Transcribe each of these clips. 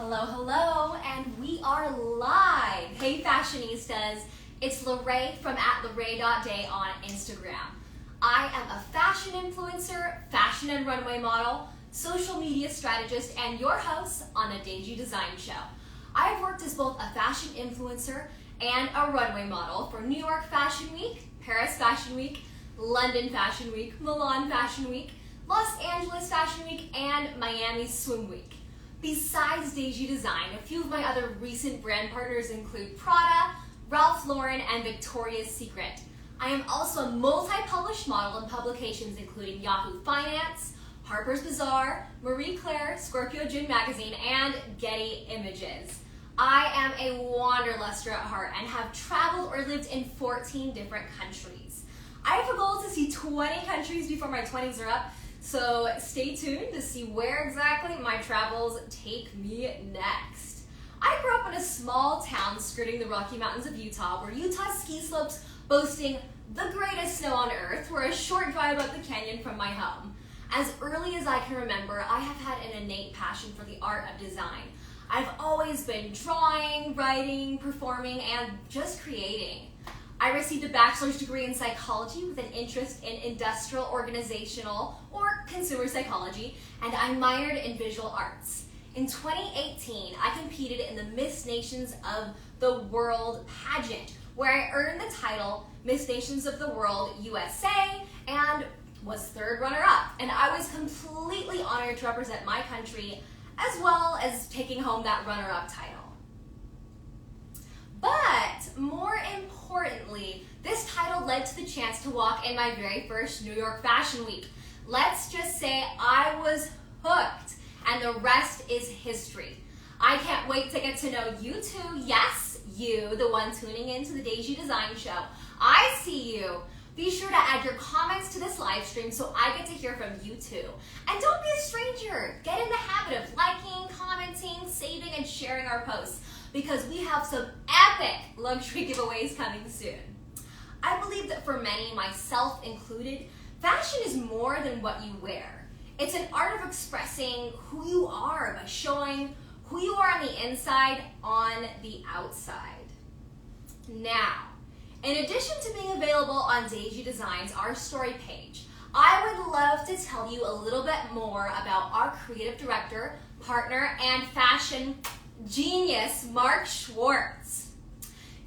Hello, and we are live. Hey fashionistas, it's Lorraine from @lorraine.day on Instagram. I am a fashion influencer, fashion and runway model, social media strategist, and your host on the Deijidesign show. I've worked as both a fashion influencer and a runway model for New York Fashion Week, Paris Fashion Week, London Fashion Week, Milan Fashion Week, Los Angeles Fashion Week, and Miami Swim Week. Besides Deijidesign, a few of my other recent brand partners include Prada, Ralph Lauren, and Victoria's Secret. I am also a multi-published model in publications including Yahoo Finance, Harper's Bazaar, Marie Claire, Scorpio Gin Magazine, and Getty Images. I am a wanderluster at heart and have traveled or lived in 14 different countries. I have a goal to see 20 countries before my 20s are up, so stay tuned to see where exactly my travels take me next. I grew up in a small town skirting the Rocky Mountains of Utah, where Utah's ski slopes boasting the greatest snow on earth were a short drive up the canyon from my home. As early as I can remember, I have had an innate passion for the art of design. I've always been drawing, writing, performing, and just creating. I received a bachelor's degree in psychology with an interest in industrial, organizational, or consumer psychology, and I minored in visual arts. In 2018, I competed in the Miss Nations of the World pageant, where I earned the title Miss Nations of the World USA and was third runner-up. And I was completely honored to represent my country as well as taking home that runner-up title. But more importantly, this title led to the chance to walk in my very first New York Fashion Week. Let's just say I was hooked, and the rest is history. I can't wait to get to know you too. Yes, you, the one tuning in to the Deijidesign show. I see you. Be sure to add your comments to this live stream so I get to hear from you too. And don't be a stranger. Get in the habit of liking, commenting, saving, and sharing our posts, because we have some epic luxury giveaways coming soon. I believe that for many, myself included, fashion is more than what you wear. It's an art of expressing who you are by showing who you are on the inside, on the outside. Now, in addition to being available on Deijidesign's Our Story page, I would love to tell you a little bit more about our creative director, partner, and fashion genius, Mark Schwartz.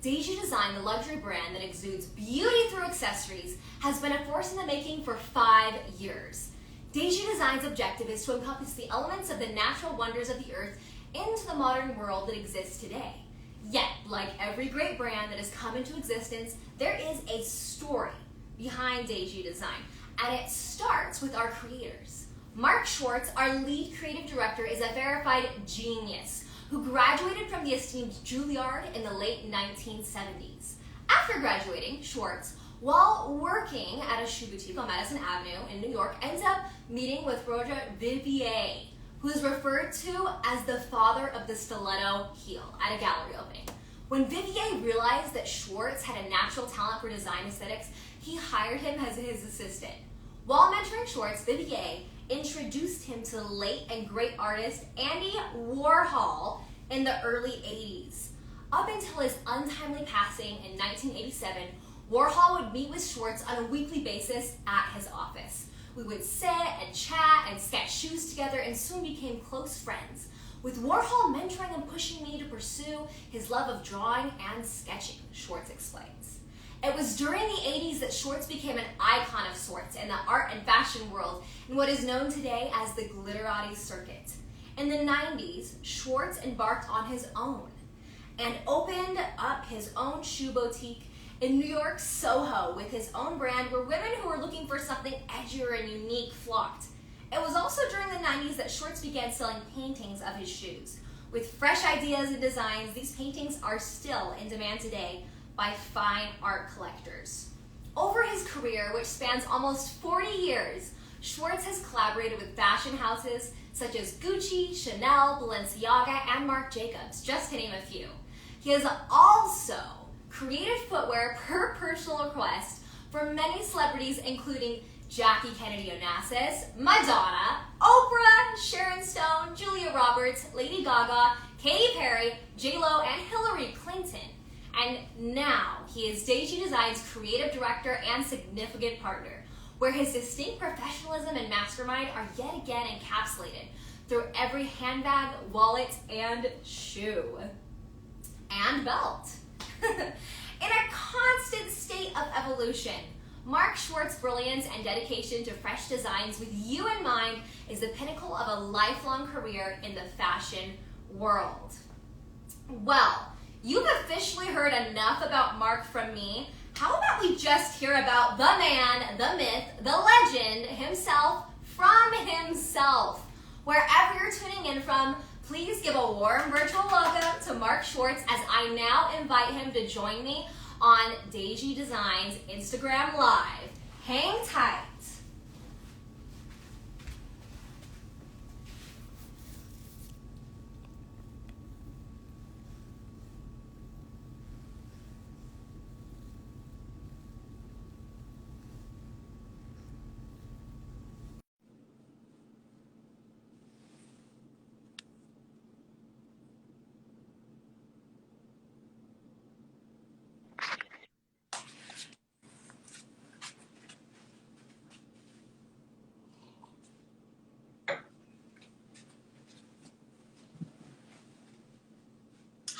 Deijidesign, the luxury brand that exudes beauty through accessories, has been a force in the making for 5 years. Deijidesign's objective is to encompass the elements of the natural wonders of the earth into the modern world that exists today. Yet, like every great brand that has come into existence, there is a story behind Deijidesign, and it starts with our creators. Mark Schwartz, our lead creative director, is a verified genius who graduated from the esteemed Juilliard in the late 1970s. After graduating, Schwartz, while working at a shoe boutique on Madison Avenue in New York, ends up meeting with Roger Vivier, who is referred to as the father of the stiletto heel, at a gallery opening. When Vivier realized that Schwartz had a natural talent for design aesthetics, he hired him as his assistant. While mentoring Schwartz, Vivier introduced him to the late and great artist Andy Warhol in the early 80s. Up until his untimely passing in 1987, Warhol would meet with Schwartz on a weekly basis at his office. We would sit and chat and sketch shoes together and soon became close friends, with Warhol mentoring and pushing me to pursue his love of drawing and sketching, Schwartz explains. It was during the 80s that Schwartz became an icon of sorts in the art and fashion world in what is known today as the glitterati circuit. In the 90s, Schwartz embarked on his own and opened up his own shoe boutique in New York's Soho with his own brand, where women who were looking for something edgier and unique flocked. It was also during the 90s that Schwartz began selling paintings of his shoes. With fresh ideas and designs, these paintings are still in demand today by fine art collectors. Over his career, which spans almost 40 years, Schwartz has collaborated with fashion houses such as Gucci, Chanel, Balenciaga, and Marc Jacobs, just to name a few. He has also created footwear per personal request for many celebrities, including Jackie Kennedy Onassis, Madonna, Oprah, Sharon Stone, Julia Roberts, Lady Gaga, Katy Perry, J-Lo, and Hillary Clinton. And now he is Deijidesign's creative director and significant partner, where his distinct professionalism and mastermind are yet again encapsulated through every handbag, wallet, and shoe. And belt. In a constant state of evolution, Mark Schwartz's brilliance and dedication to fresh designs with you in mind is the pinnacle of a lifelong career in the fashion world. Well, you've officially heard enough about Mark from me. How about we just hear about the man, the myth, the legend himself from himself? Wherever you're tuning in from, please give a warm virtual welcome to Mark Schwartz as I now invite him to join me on Deijidesign's Instagram Live. Hang tight.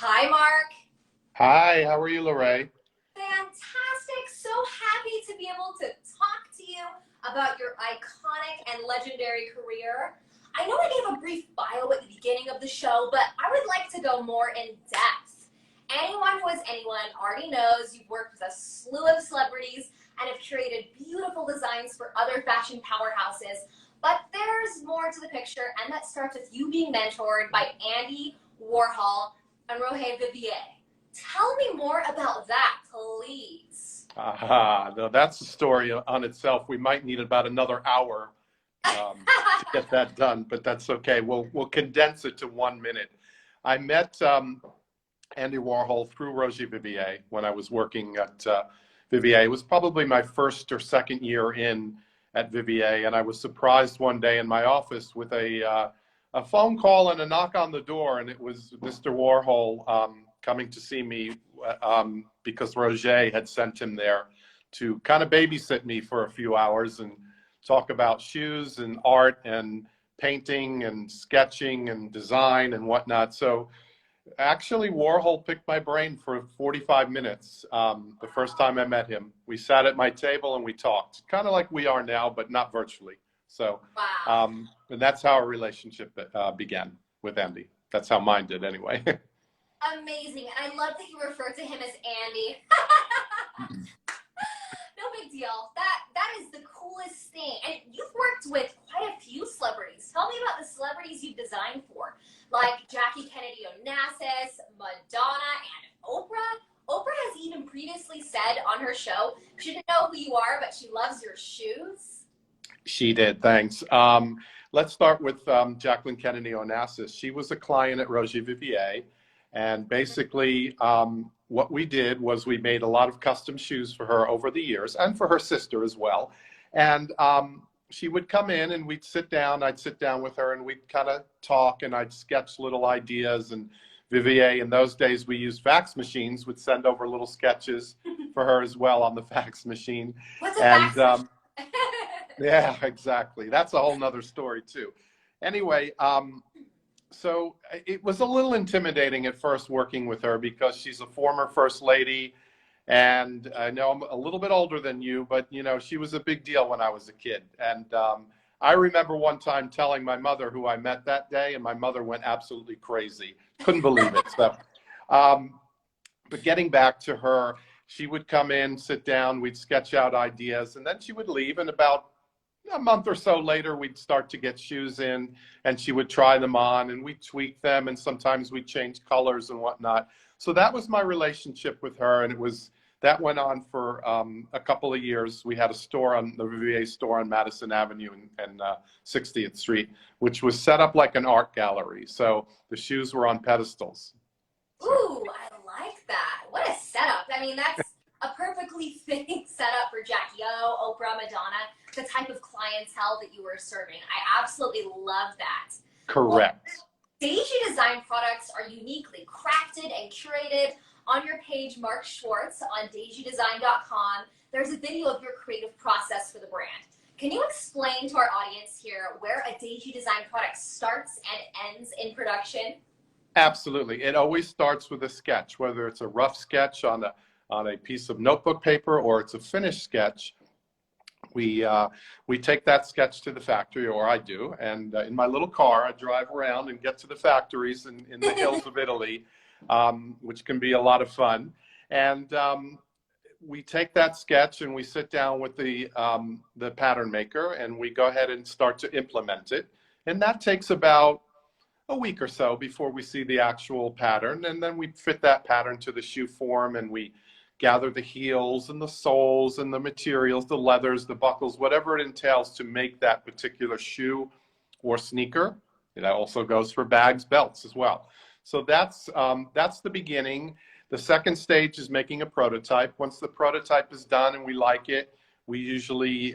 Hi, Mark. Hi, how are you, Lorraine? Fantastic. So happy to be able to talk to you about your iconic and legendary career. I know I gave a brief bio at the beginning of the show, but I would like to go more in depth. Anyone who is anyone already knows you've worked with a slew of celebrities and have created beautiful designs for other fashion powerhouses. But there's more to the picture, and that starts with you being mentored by Andy Warhol and Roger Vivier. Tell me more about that, please. No, that's a story on itself. We might need about another hour to get that done, but that's okay. We'll condense it to 1 minute. I met Andy Warhol through Roger Vivier when I was working at Vivier. It was probably my first or second year in at Vivier, and I was surprised one day in my office with a phone call and a knock on the door, and it was Mr. Warhol coming to see me because Roger had sent him there to kind of babysit me for a few hours and talk about shoes and art and painting and sketching and design and whatnot. So actually Warhol picked my brain for 45 minutes the first time I met him. We sat at my table and we talked, kind of like we are now, but not virtually. So, Wow. and that's how our relationship began with Andy. That's how mine did anyway. Amazing. And I love that you refer to him as Andy. No big deal. That is the coolest thing. And you've worked with quite a few celebrities. Tell me about the celebrities you've designed for, like Jackie Kennedy Onassis, Madonna, and Oprah. Oprah has even previously said on her show she didn't know who you are, but she loves your shoes. She did, thanks. Let's start with Jacqueline Kennedy Onassis. She was a client at Roger Vivier, and basically what we did was we made a lot of custom shoes for her over the years, and for her sister as well. And she would come in and we'd sit down, I'd sit down with her and we'd kind of talk, and I'd sketch little ideas. And Vivier, in those days we used fax machines, would send over little sketches for her as well on the fax machine. What's a fax machine? Yeah, exactly. That's a whole nother story too. Anyway, so it was a little intimidating at first working with her because she's a former first lady, and I know I'm a little bit older than you, but you know, she was a big deal when I was a kid. And I remember one time telling my mother who I met that day, and my mother went absolutely crazy. Couldn't believe it. So, but getting back to her, she would come in, sit down, we'd sketch out ideas, and then she would leave, and about a month or so later, we'd start to get shoes in, and she would try them on, and we'd tweak them, and sometimes we'd change colors and whatnot. So that was my relationship with her, and that went on for a couple of years. We had a store on the Vivier store on Madison Avenue and 60th Street, which was set up like an art gallery. So the shoes were on pedestals. Ooh, I like that. What a setup. I mean, that's a perfectly fitting setup for Jackie O, Oprah, Madonna. the type of clientele that you were serving. I absolutely love that. Correct. Well, Deijidesign products are uniquely crafted and curated. On your page, Mark Schwartz, on Deijidesign.com, there's a video of your creative process for the brand. Can you explain to our audience here where a Deijidesign product starts and ends in production? Absolutely. It always starts with a sketch, whether it's a rough sketch on a piece of notebook paper or it's a finished sketch. We take that sketch to the factory, or I do, and in my little car, I drive around and get to the factories in the hills of Italy, which can be a lot of fun. And we take that sketch and we sit down with the pattern maker and we go ahead and start to implement it. And that takes about a week or so before we see the actual pattern. And then we fit that pattern to the shoe form and we gather the heels and the soles and the materials, the leathers, the buckles, whatever it entails to make that particular shoe or sneaker. It also goes for bags, belts as well. So that's the beginning. The second stage is making a prototype. Once the prototype is done and we like it, we usually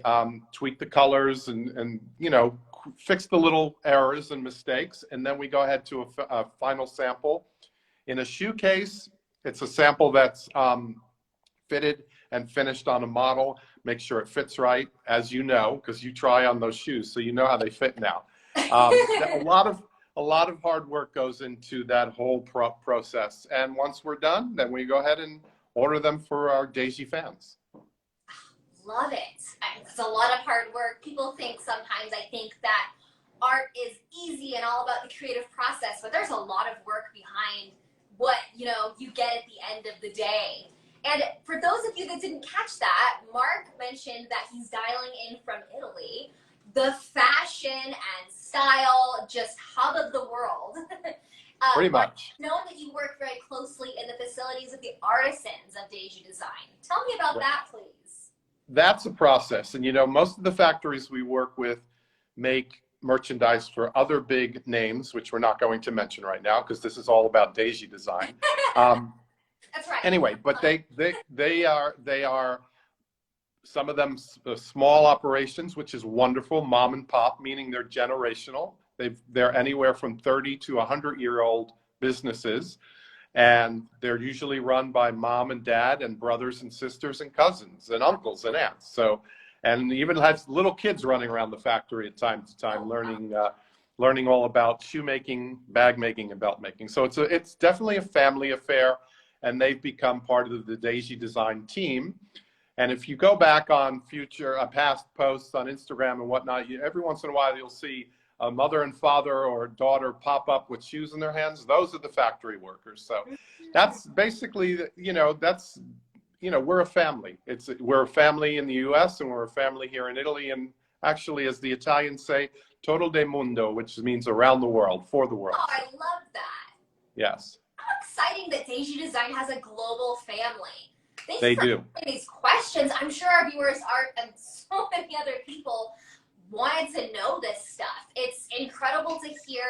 tweak the colors and fix the little errors and mistakes. And then we go ahead to a final sample. In a shoe case, it's a sample that's fitted and finished on a model. Make sure it fits right, as you know, because you try on those shoes, so you know how they fit now. A lot of hard work goes into that whole process. And once we're done, then we go ahead and order them for our Deiji fans. Love it. It's a lot of hard work. People think sometimes, I think that art is easy and all about the creative process, but there's a lot of work behind what you get at the end of the day. And for those of you that didn't catch that, Mark mentioned that he's dialing in from Italy, the fashion and style just hub of the world. Pretty much. I know that you work very closely in the facilities of the artisans of Deijidesign. Tell me about that, please. That's a process. And most of the factories we work with make merchandise for other big names, which we're not going to mention right now because this is all about Deijidesign. That's right. Anyway, but they are some of them small operations, which is wonderful, mom and pop, meaning they're generational. They're anywhere from 30 to 100-year-old businesses, and they're usually run by mom and dad and brothers and sisters and cousins and uncles and aunts. So, and even has little kids running around the factory at time to time, learning all about shoemaking, bag making, and belt making. So it's definitely a family affair. And they've become part of the Deijidesign team. And if you go back on past posts on Instagram and whatnot, every once in a while you'll see a mother and father or daughter pop up with shoes in their hands. Those are the factory workers. So that's basically, we're a family. We're a family in the US and we're a family here in Italy. And actually, as the Italians say, tutto del mondo, which means around the world, for the world. Oh, I love that. Yes. Exciting that Deijidesign has a global family. They do. These questions, I'm sure our viewers are, and so many other people wanted to know this stuff. It's incredible to hear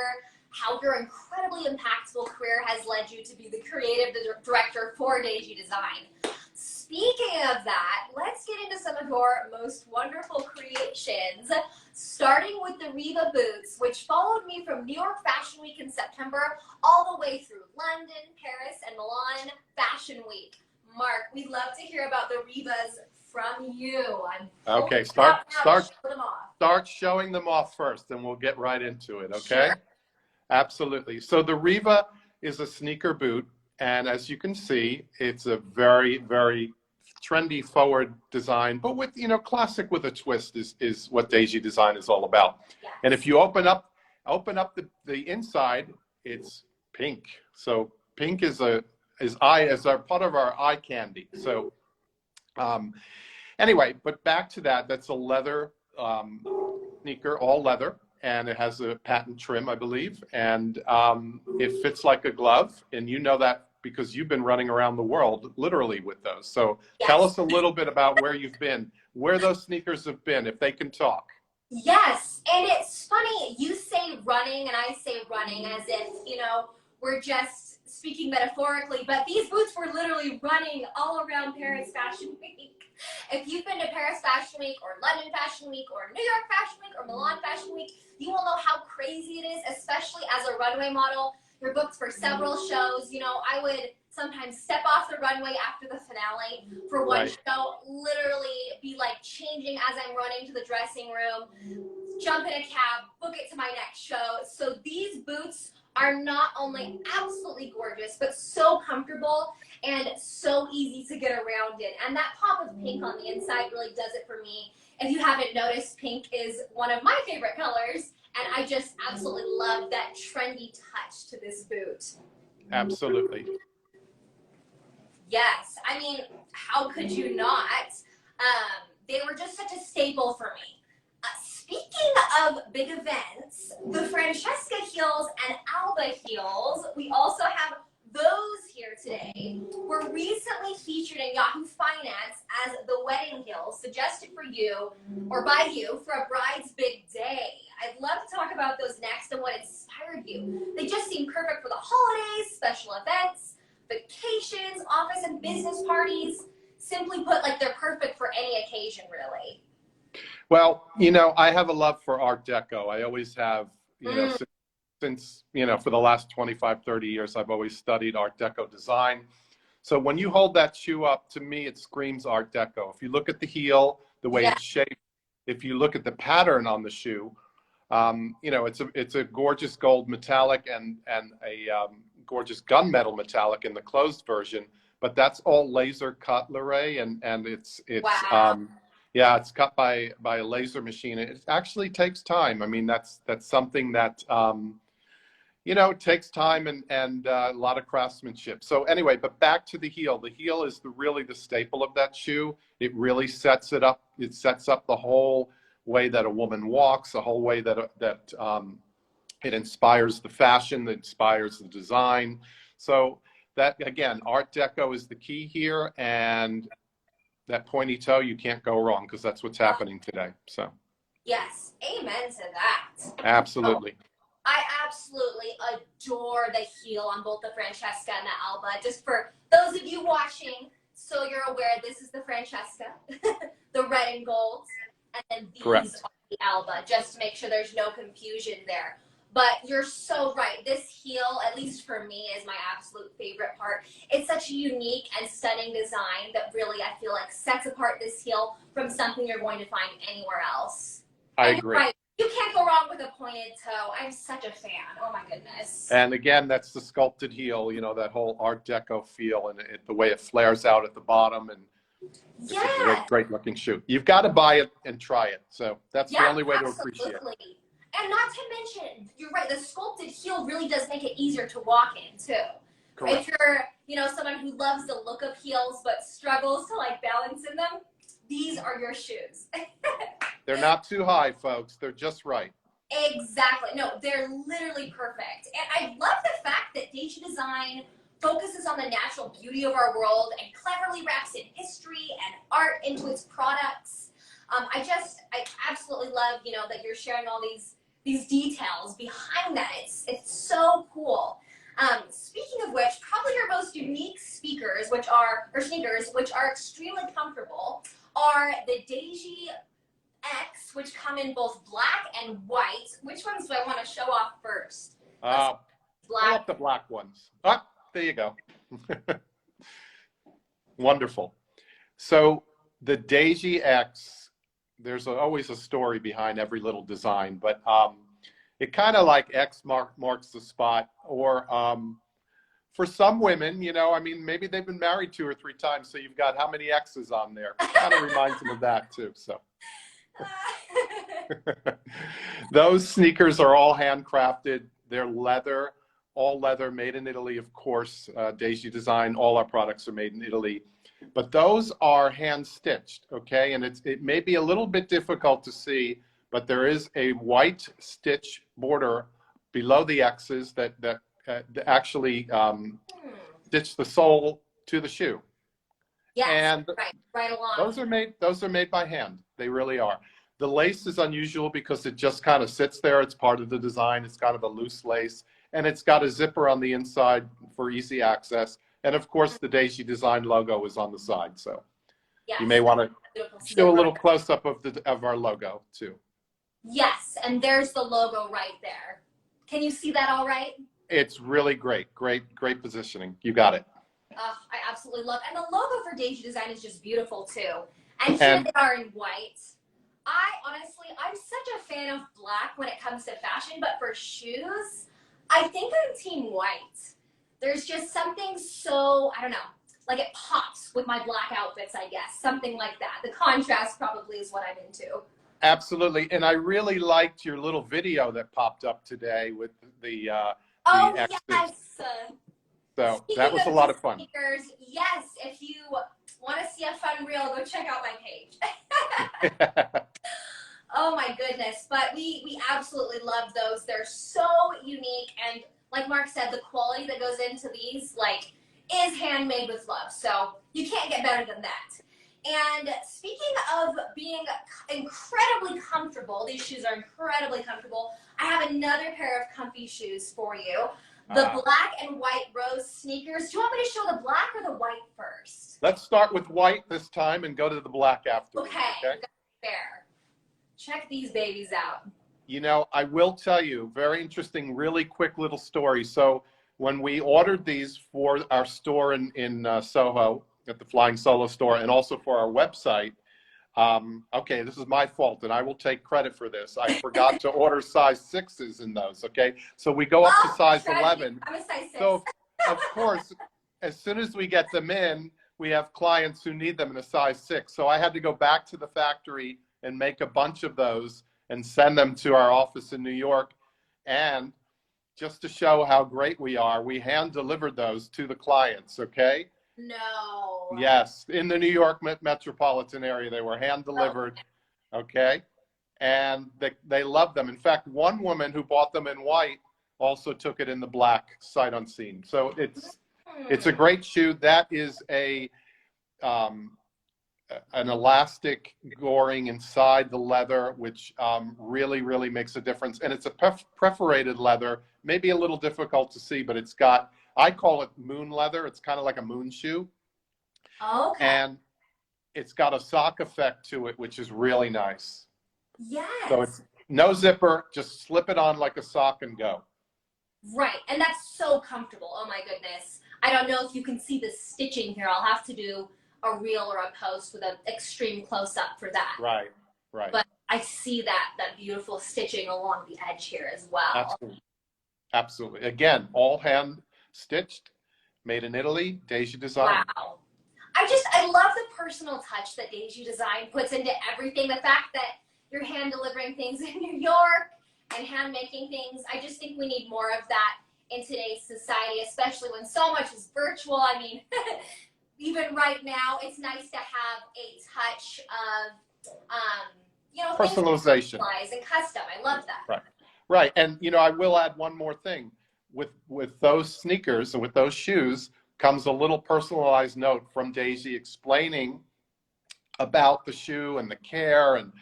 how your incredibly impactful career has led you to be the creative director for Deijidesign. Speaking of that, let's get into some of your most wonderful creations, starting with the Riva boots, which followed me from New York Fashion Week in September all the way through London, Paris, and Milan Fashion Week. Mark, we'd love to hear about the Rivas from you. Okay, start showing them off first, and we'll get right into it, okay? Sure. Absolutely. So the Riva is a sneaker boot, and as you can see, it's a very, very trendy forward design, but with, classic with a twist is what Deijidesign is all about. Yes. And if you open up the inside, it's pink. So pink is part of our eye candy. So anyway, but back to that's a leather sneaker, all leather, and it has a patent trim, I believe, and it fits like a glove, and you know that because you've been running around the world literally with those. So yes. Tell us a little bit about where you've been, where those sneakers have been, if they can talk. Yes, and it's funny, you say running and I say running as if, we're just speaking metaphorically, but these boots were literally running all around Paris Fashion Week. If you've been to Paris Fashion Week or London Fashion Week or New York Fashion Week or Milan Fashion Week, you will know how crazy it is, especially as a runway model. You're booked for several shows. You know, I would sometimes step off the runway after the finale for one show, literally be like changing as I'm running to the dressing room, jump in a cab, book it to my next show. So these boots are not only absolutely gorgeous, but so comfortable and so easy to get around in. And that pop of pink on the inside really does it for me. If you haven't noticed, pink is one of my favorite colors, and I just absolutely love that trendy touch to this boot. Absolutely. Yes, I mean, how could you not? They were just such a staple for me. Speaking of big events, the Francesca heels and Alba heels, we also have those here today, were recently featured in Yahoo Finance as the wedding heels suggested for you or by you for a bride's big day. I'd love to talk about those next and what inspired you. They just seem perfect for the holidays, special events, vacations, office and business parties. Simply put, like they're perfect for any occasion, really. Well, you know, I have a love for Art Deco. I always have, you know, since, you know, for the last 25, 30 years, I've always studied Art Deco design. So when you hold that shoe up, to me, it screams Art Deco. If you look at the heel, the way it's shaped, if you look at the pattern on the shoe, you know, it's a gorgeous gold metallic and a gorgeous gunmetal metallic in the closed version, but that's all laser cut, Lorraine, and it's yeah, it's cut by a laser machine. It actually takes time. I mean, that's something that you know, it takes time and a lot of craftsmanship. So anyway, but back to the heel. The heel is really the staple of that shoe. It really sets it up. It sets up the whole way that a woman walks, the whole way that it inspires the fashion, that inspires the design. So that, again, Art Deco is the key here, and that pointy toe, you can't go wrong, because that's what's happening today. So yes, amen to that. Absolutely. I absolutely adore the heel on both the Francesca and the Alba. Just for those of you watching, so you're aware, this is the Francesca, the red and gold, and then these are the Alba, just to make sure there's no confusion there. But you're so right. This heel, at least for me, is my absolute favorite part. It's such a unique and stunning design that really, I feel like, sets apart this heel from something you're going to find anywhere else. I agree. Right. You can't go wrong with a pointed toe. I'm such a fan. Oh, my goodness. And again, that's the sculpted heel, you know, that whole Art Deco feel, and the way it flares out at the bottom. And it's a great looking shoe. You've got to buy it and try it. So that's the only way to appreciate it. And not to mention, you're right, the sculpted heel really does make it easier to walk in, too. Correct. If you're, you know, someone who loves the look of heels but struggles to, like, balance in them, these are your shoes. They're not too high, folks. They're just right. Exactly. No, they're literally perfect. And I love the fact that Deijidesign focuses on the natural beauty of our world and cleverly wraps in history and art into its products. I absolutely love, you know, that you're sharing all these details behind that. It's so cool. Speaking of which, probably your most unique sneakers, which are extremely comfortable, are the Deiji X, which come in both black and white. Which ones do I want to show off first? Pull up the black ones. Ah, there you go. Wonderful. So the Deiji X, there's always a story behind every little design, but it kind of like X marks the spot, or for some women, you know, I mean, maybe they've been married 2 or 3 times, so you've got how many X's on there? Kind of reminds them of that too. So those sneakers are all handcrafted. They're leather, all leather, made in Italy, of course. Deijidesign, all our products are made in Italy. But those are hand stitched, okay? And it may be a little bit difficult to see, but there is a white stitch border below the X's that actually stitch the sole to the shoe. Yes, and right along. Those are made by hand. They really are. The lace is unusual because it just kind of sits there. It's part of the design. It's kind of a loose lace. and it's got a zipper on the inside for easy access. And of course, the Deijidesign logo is on the side. So Yes, you may want to show a little close-up of our logo too. Yes, and there's the logo right there. Can you see that all right? It's really great. Great positioning. You got it. I absolutely love it. And the logo for Deijidesign is just beautiful too. And here they are in white. I'm such a fan of black when it comes to fashion, but for shoes, I think I'm team white. There's just something so, I don't know, like it pops with my black outfits, I guess. Something like that. The contrast probably is what I'm into. Absolutely. And I really liked your little video that popped up today with the X's. Yes. So that was a lot of fun. Sneakers, yes, if you want to see a fun reel, go check out my page. Oh my goodness. But we absolutely love those. They're so unique. And like Mark said, the quality that goes into these, like, is handmade with love. So you can't get better than that. And speaking of being incredibly comfortable, these shoes are incredibly comfortable. I have another pair of comfy shoes for you. The black and white rose sneakers. Do you want me to show the black or the white first? Let's start with white this time and go to the black afterwards. Okay? Fair. Check these babies out. You know, I will tell you, very interesting, really quick little story. So when we ordered these for our store in Soho at the Flying Solo store and also for our website, okay, this is my fault, and I will take credit for this. I forgot to order size 6s in those, okay? So we go up to size 11. I'm a size 6. So, of course, as soon as we get them in, we have clients who need them in a size 6. So I had to go back to the factory and make a bunch of those and send them to our office in New York. And just to show how great we are, we hand delivered those to the clients, okay? No. Yes, in the New York metropolitan area, they were hand delivered, okay? And they loved them. In fact, one woman who bought them in white also took it in the black, sight unseen. So it's a great shoe. That is an elastic goring inside the leather, which really makes a difference. And it's a perforated leather, maybe a little difficult to see, but it's got, I call it moon leather. It's kind of like a moon shoe. Okay. And it's got a sock effect to it, which is really nice. Yes. So it's no zipper, just slip it on like a sock and go. Right, and that's so comfortable. Oh my goodness. I don't know if you can see the stitching here. I'll have to do a reel or a post with an extreme close-up for that. Right. But I see that beautiful stitching along the edge here as well. Absolutely. Again, all hand stitched, made in Italy, Deijidesign. Wow. I love the personal touch that Deijidesign puts into everything. The fact that you're hand delivering things in New York and hand making things. I just think we need more of that in today's society, especially when so much is virtual. I mean, even right now, it's nice to have a touch of, personalization and custom. I love that. Right. And, I will add one more thing. With those sneakers and with those shoes comes a little personalized note from Daisy explaining about the shoe and the care and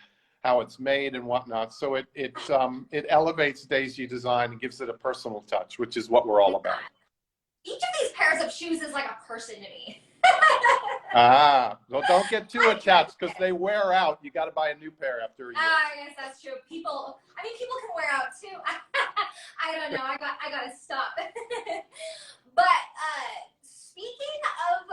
how it's made and whatnot. So it elevates Deijidesign and gives it a personal touch, which is what we're all about. Each of these pairs of shoes is like a person to me. Well, don't get too attached because they wear out. You got to buy a new pair after a year. I guess that's true. People can wear out too. I don't know. I got to stop. But speaking of,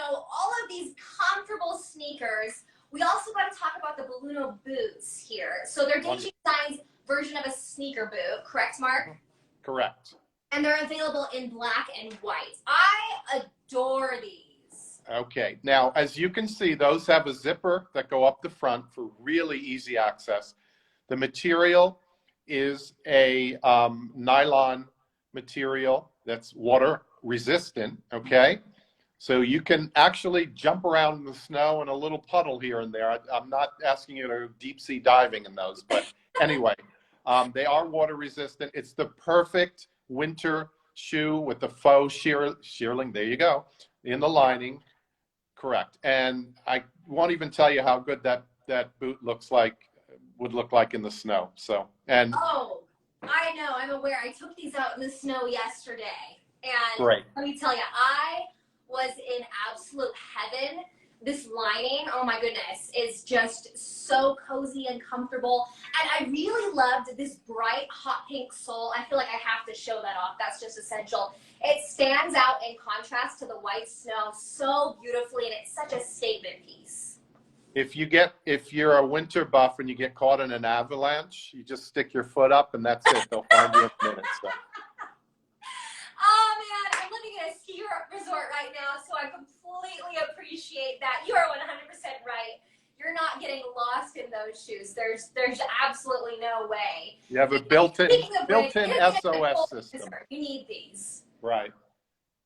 all of these comfortable sneakers, we also got to talk about the Balluno boots here. So they're Deijidesign's version of a sneaker boot, correct, Mark? Correct. And they're available in black and white. I adore these. Okay. Now, as you can see, those have a zipper that go up the front for really easy access. The material is a nylon material that's water resistant, okay? So you can actually jump around in the snow in a little puddle here and there. I'm not asking you to deep sea diving in those, but anyway, they are water resistant. It's the perfect winter shoe with the faux shearling, there you go, in the lining, correct. And I won't even tell you how good that boot would look like in the snow. So, and I know, I'm aware. I took these out in the snow yesterday. And Great. let me tell you, I was in absolute heaven. This lining, oh my goodness, is just so cozy and comfortable. And I really loved this bright hot pink sole. I feel like I have to show that off. That's just essential. It stands out in contrast to the white snow so beautifully, and it's such a statement piece. If you're a winter buff and you get caught in an avalanche, you just stick your foot up and that's it. They'll find you in a minute. So. Oh man, I'm living in a ski resort right now, so I completely appreciate that. You are 100% right. You're not getting lost in those shoes. There's absolutely no way. You have a built-in SOS system. You need these. Right.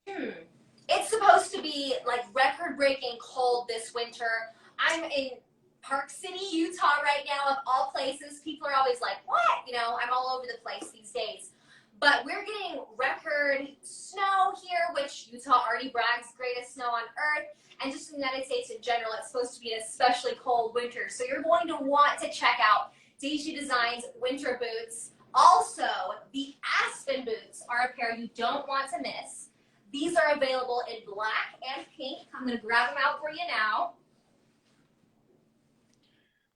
It's supposed to be like record-breaking cold this winter. I'm in Park City, Utah right now, of all places. People are always like, what? You know, I'm all over the place these days. But we're getting record snow here, which Utah already brags greatest snow on earth. And just in the United States in general, it's supposed to be an especially cold winter. So you're going to want to check out Deijidesign's winter boots. Also, the Aspen boots are a pair you don't want to miss. These are available in black and pink. I'm going to grab them out for you now.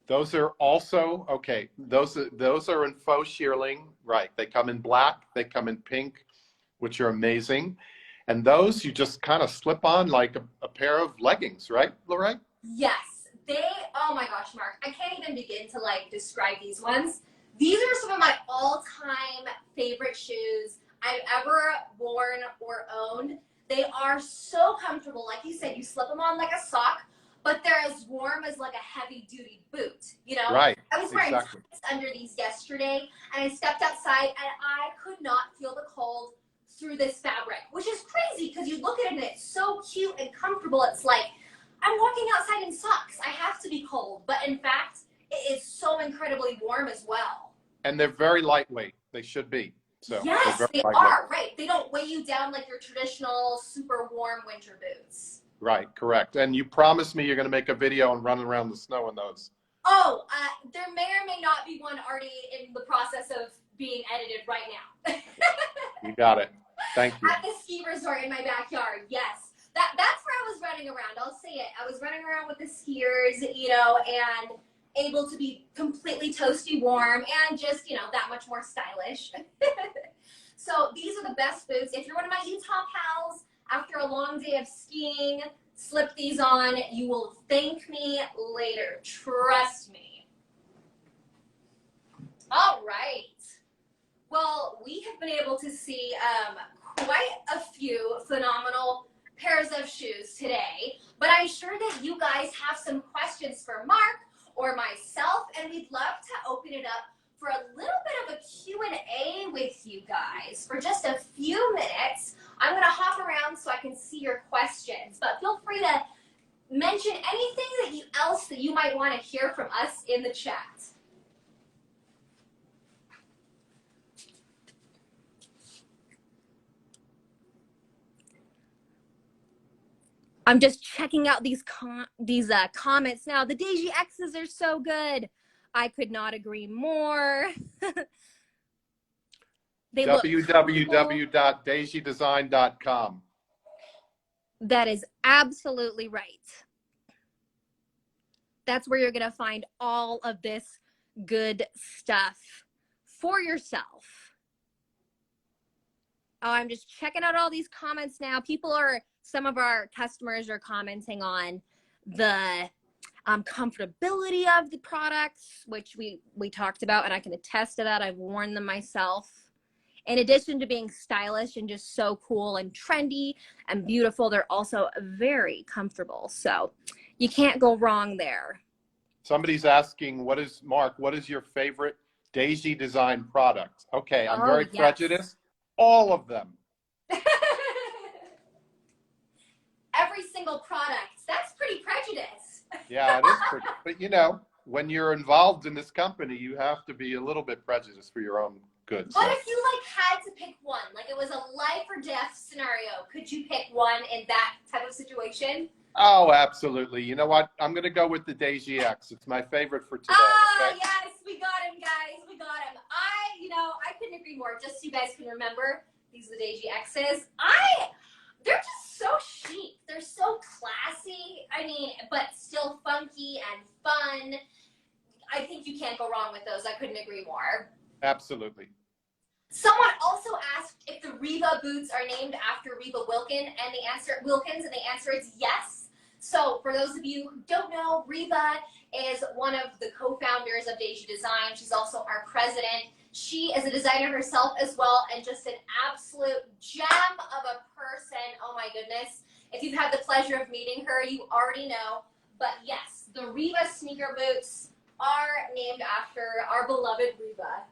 Those are also, okay, those are in faux shearling, right. They come in black, they come in pink, which are amazing. And those you just kind of slip on like a pair of leggings, right, Lorraine? Yes, oh my gosh, Mark, I can't even begin to like describe these ones. These are some of my all-time favorite shoes I've ever worn or owned. They are so comfortable. Like you said, you slip them on like a sock, but they're as warm as like a heavy-duty boot, you know? Right, I was wearing tights under these yesterday, and I stepped outside, and I could not feel the cold through this fabric, which is crazy because you look at it and it's so cute and comfortable. It's like, I'm walking outside in socks. I have to be cold, but in fact, it is so incredibly warm as well. And they're very lightweight. They should be. So yes, they are, right. They don't weigh you down like your traditional super warm winter boots. Right, correct. And you promised me you're going to make a video and run around the snow in those. Oh, there may or may not be one already in the process of being edited right now. You got it. Thank you. At the ski resort in my backyard, yes. That's where I was running around. I'll say it. I was running around with the skiers, you know, and able to be completely toasty warm and just, you know, that much more stylish. So these are the best boots. If you're one of my Utah pals, after a long day of skiing, slip these on. You will thank me later. Trust me. All right. Well, we have been able to see quite a few phenomenal pairs of shoes today, but I'm sure that you guys have some questions for Mark or myself, and we'd love to open it up for a little bit of a Q&A with you guys for just a few minutes. I'm going to hop around so I can see your questions, but feel free to mention anything else that you might want to hear from us in the chat. I'm just checking out these comments now. The Deiji X's are so good. I could not agree more. www.deijidesign.com. That is absolutely right. That's where you're going to find all of this good stuff for yourself. Oh, I'm just checking out all these comments now. Some of our customers are commenting on the comfortability of the products, which we talked about, and I can attest to that. I've worn them myself. In addition to being stylish and just so cool and trendy and beautiful, they're also very comfortable. So you can't go wrong there. Somebody's asking, Mark, what is your favorite Deijidesign product? Okay, I'm very prejudiced. All of them. Every single product. That's pretty prejudiced. Yeah, it is pretty. But you know, when you're involved in this company, you have to be a little bit prejudiced for your own good. But if you had to pick one, like it was a life or death scenario, could you pick one in that type of situation? Oh, absolutely. You know what? I'm going to go with the Deiji X. It's my favorite for today. Ah, okay? yes, we We got him, guys. We got him. I couldn't agree more. Just so you guys can remember, these are the Deiji X's. They're just so chic. They're so classy. I mean, but still funky and fun. I think you can't go wrong with those. I couldn't agree more. Absolutely. Someone also asked if the Reba boots are named after Reba Wilkins, and the answer is yes. So for those of you who don't know, Reba is one of the co-founders of Deijidesign. She's also our president. She is a designer herself as well, and just an absolute gem of a person. Oh my goodness. If you've had the pleasure of meeting her, you already know. But yes, the Reba sneaker boots are named after our beloved Reba.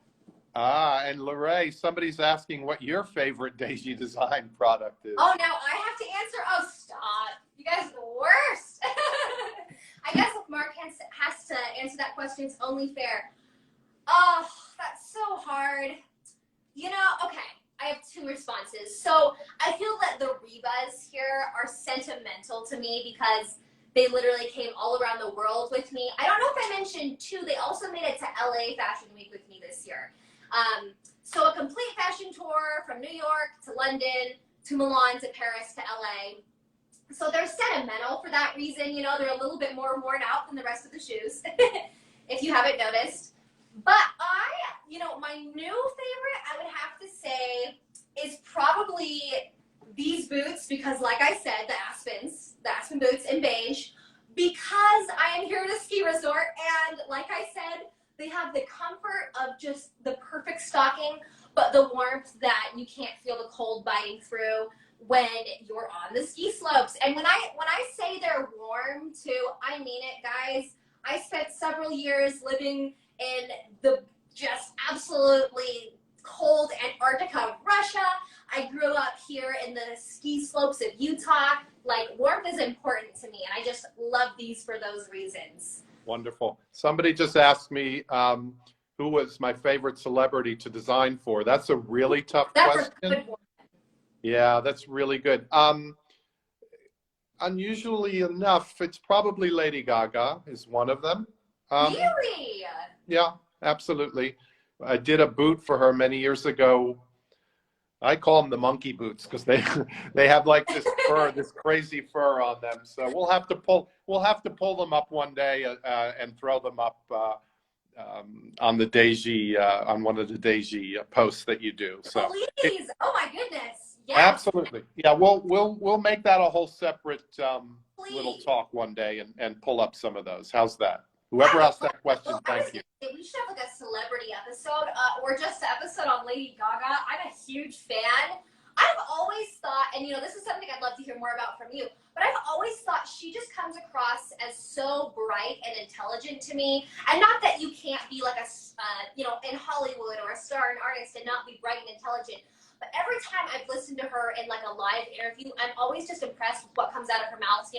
And Lorraine, somebody's asking what your favorite Deijidesign product is. Oh, now I have to answer? Oh, stop. You guys are the worst. I guess if Mark has to answer that question, it's only fair. Oh, that's so hard. Okay, I have two responses. So I feel that the Rebas here are sentimental to me because they literally came all around the world with me. I don't know if I mentioned too, they also made it to LA Fashion Week with me this year. So a complete fashion tour from New York to London to Milan to Paris to LA. So they're sentimental for that reason. They're a little bit more worn out than the rest of the shoes, if you haven't noticed. But my new favorite, I would have to say, is probably these boots because, like I said, the Aspen boots in beige, because I am here at a ski resort, and like I said, they have the comfort of just the perfect stocking, but the warmth that you can't feel the cold biting through when you're on the ski slopes. And when I say they're warm too, I mean it, guys. I spent several years living in the just absolutely cold Antarctica of Russia. I grew up here in the ski slopes of Utah. Like, warmth is important to me, and I just love these for those reasons. Wonderful. Somebody just asked me who was my favorite celebrity to design for. That's a really tough question. A good one. Yeah, that's really good. Unusually enough, it's probably Lady Gaga is one of them. Really? Yeah, absolutely. I did a boot for her many years ago. I call them the monkey boots because they have like this fur, this crazy fur on them. So we'll have to pull them up one day and throw them up on the Deiji on one of the Deiji posts that you do. So please, oh my goodness, yes. Absolutely, yeah. We'll make that a whole separate little talk one day and pull up some of those. How's that? Whoever asked that question, thank you. We should have like a celebrity episode or just an episode on Lady Gaga. I'm a huge fan. I've always thought, and this is something I'd love to hear more about from you, but I've always thought she just comes across as so bright and intelligent to me. And not that you can't be like in Hollywood or a star, an artist, and not be bright and intelligent. But every time I've listened to her in like a live interview, I'm always just impressed with what comes out of her mouth,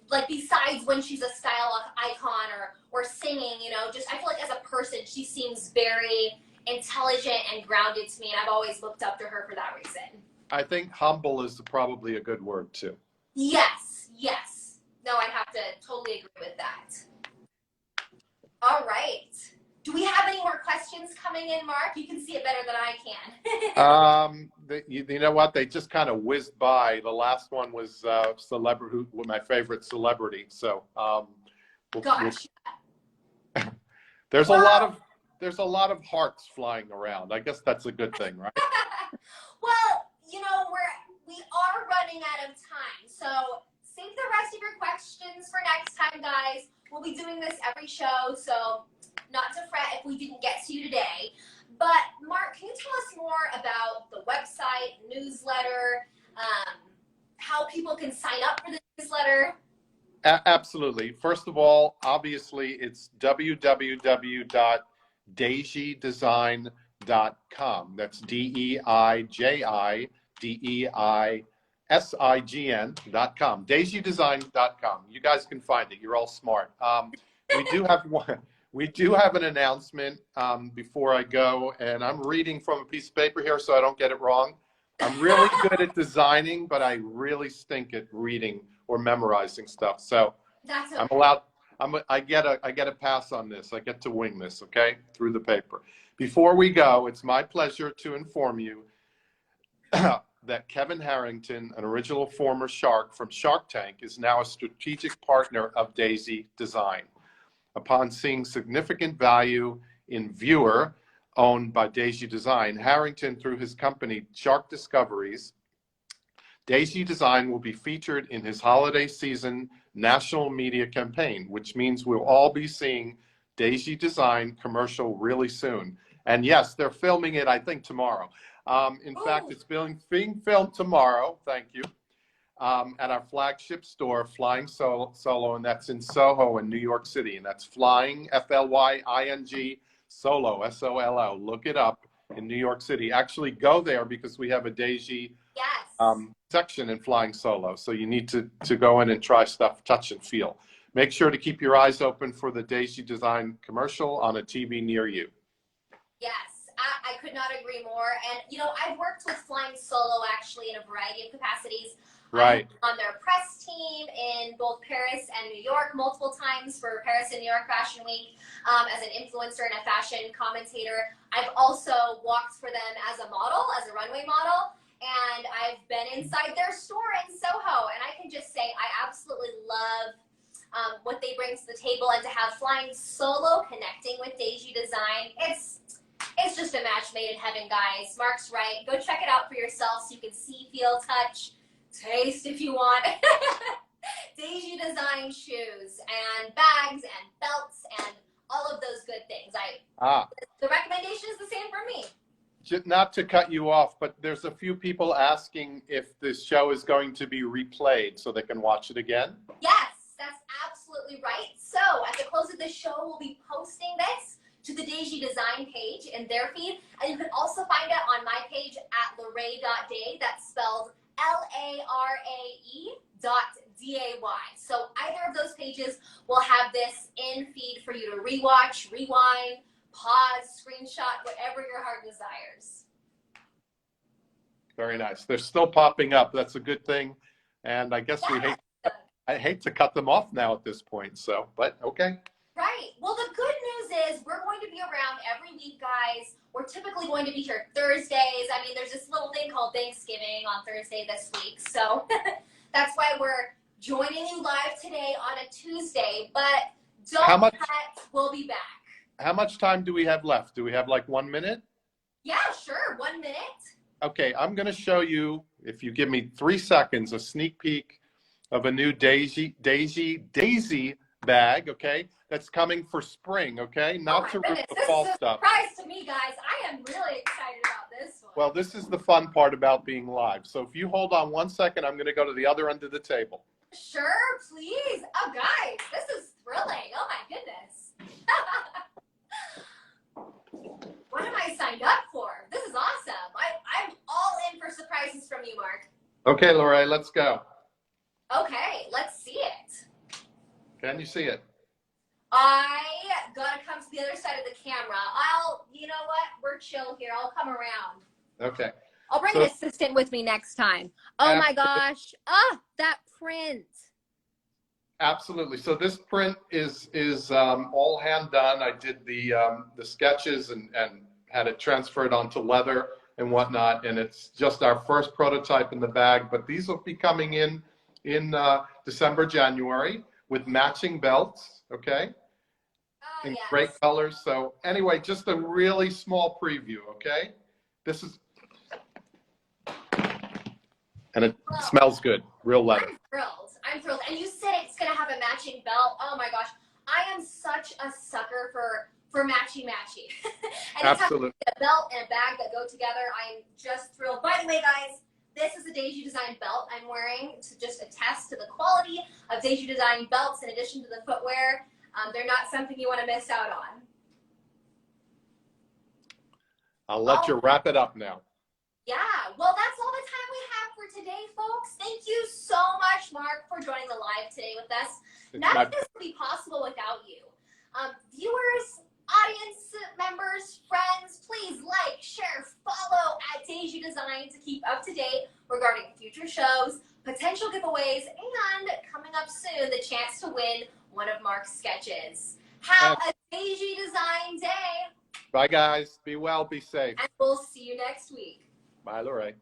like besides when she's a style icon or singing, just I feel like as a person, she seems very intelligent and grounded to me, and I've always looked up to her for that reason. I think humble is probably a good word too. Yes. No, I'd have to totally agree with that. All right. Do we have any more questions coming in, Mark? You can see it better than I can. You know what? They just kind of whizzed by. The last one was celebrity, my favorite celebrity. So Gosh. There's a lot of hearts flying around. I guess that's a good thing, right? Well, we are running out of time, so save the rest of your questions for next time, guys. We'll be doing this every show, so not to fret if we didn't get to you today. But Mark, can you tell us more about the website, newsletter, how people can sign up for the newsletter? Absolutely. First of all, obviously, it's www.deijidesign.com. That's DEIJIDEISIGN.com. Deijidesign.com. You guys can find it. You're all smart. We do have an announcement before I go, and I'm reading from a piece of paper here so I don't get it wrong. I'm really good at designing, but I really stink at reading or memorizing stuff. So I'm I get a pass on this. I get to wing this, okay, through the paper. Before we go, it's my pleasure to inform you that Kevin Harrington, an original former shark from Shark Tank, is now a strategic partner of Deijidesign. Upon seeing significant value in Viewer, owned by Deijidesign, Harrington, through his company Shark Discoveries, Deijidesign will be featured in his holiday season national media campaign, which means we'll all be seeing Deijidesign commercial really soon. And yes, they're filming it, I think, tomorrow. In fact, it's being filmed tomorrow, thank you, at our flagship store, Flying Solo, and that's in Soho in New York City. And that's Flying, F-L-Y-I-N-G, Solo, S-O-L-O. Look it up in New York City. Actually, go there because we have a Deiji section in Flying Solo. So you need to go in and try stuff, touch and feel. Make sure to keep your eyes open for the Deijidesign commercial on a TV near you. Yes, I could not agree more. And, you know, I've worked with Flying Solo actually in a variety of capacities. Right. I'm on their press team in both Paris and New York multiple times for Paris and New York Fashion Week as an influencer and a fashion commentator. I've also walked for them as a model, as a runway model. And I've been inside their store in Soho, and I can just say I absolutely love what they bring to the table, and to have Flying Solo connecting with Deijidesign, it's just a match made in heaven, guys. Mark's right. Go check it out for yourself so you can see, feel, touch, taste if you want. Deijidesign shoes and bags and belts and all of those good things. The recommendation is the same for me. Not to cut you off, but there's a few people asking if this show is going to be replayed so they can watch it again. Yes, that's absolutely right. So at the close of the show, we'll be posting this to the Deijidesign page in their feed. And you can also find it on my page at larae.day. That's spelled L-A-R-A-E.D-A-Y. So either of those pages will have this in feed for you to rewatch, rewind, pause, screenshot, whatever your heart desires. Very nice. They're still popping up. That's a good thing. And I guess I hate to cut them off now at this point. So, but okay. Right. Well, the good news is we're going to be around every week, guys. We're typically going to be here Thursdays. I mean, there's this little thing called Thanksgiving on Thursday this week. So that's why we're joining you live today on a Tuesday. But don't cut. We'll be back. How much time do we have left? Do we have like 1 minute? Yeah, sure. 1 minute. Okay, I'm going to show you, if you give me 3 seconds, a sneak peek of a new Daisy bag, okay? That's coming for spring, okay? Not to rip the fall stuff. This is a surprise to me, guys. I am really excited about this one. Well, this is the fun part about being live. So if you hold on 1 second, I'm going to go to the other end of the table. Sure, please. Oh, guys, this is thrilling. Oh, my goodness. What am I signed up for? This is awesome. I'm all in for surprises from you, Mark. Okay, Lorraine, let's go. Okay, let's see it. Can you see it? I gotta come to the other side of the camera. You know what? We're chill here. I'll come around. Okay. I'll bring an assistant with me next time. Oh my gosh. Oh, that print. Absolutely. So this print is all hand done. I did the sketches and had it transferred onto leather and whatnot. And it's just our first prototype in the bag. But these will be coming in December, January with matching belts. Okay. Oh, in yes. Great colors. So anyway, just a really small preview. Okay. This is, and it smells good. Real leather. I'm thrilled. And you said it's going to have a matching belt. Oh my gosh. I am such a sucker for matchy-matchy. And Absolutely. a belt and a bag that go together. I'm just thrilled. By the way, guys, this is a Deijidesign belt I'm wearing to just attest to the quality of Deijidesign belts in addition to the footwear. They're not something you want to miss out on. I'll let you wrap it up now. Yeah, well, that's all the time we have for today, folks. Thank you so much, Mark, for joining the live today with us. None of this would be possible without you. Viewers, audience members, friends, please like, share, follow at Deijidesign to keep up to date regarding future shows, potential giveaways, and coming up soon, the chance to win one of Mark's sketches. Have a Deijidesign day. Bye, guys. Be well. Be safe. And we'll see you next week. Bye, Lorraine.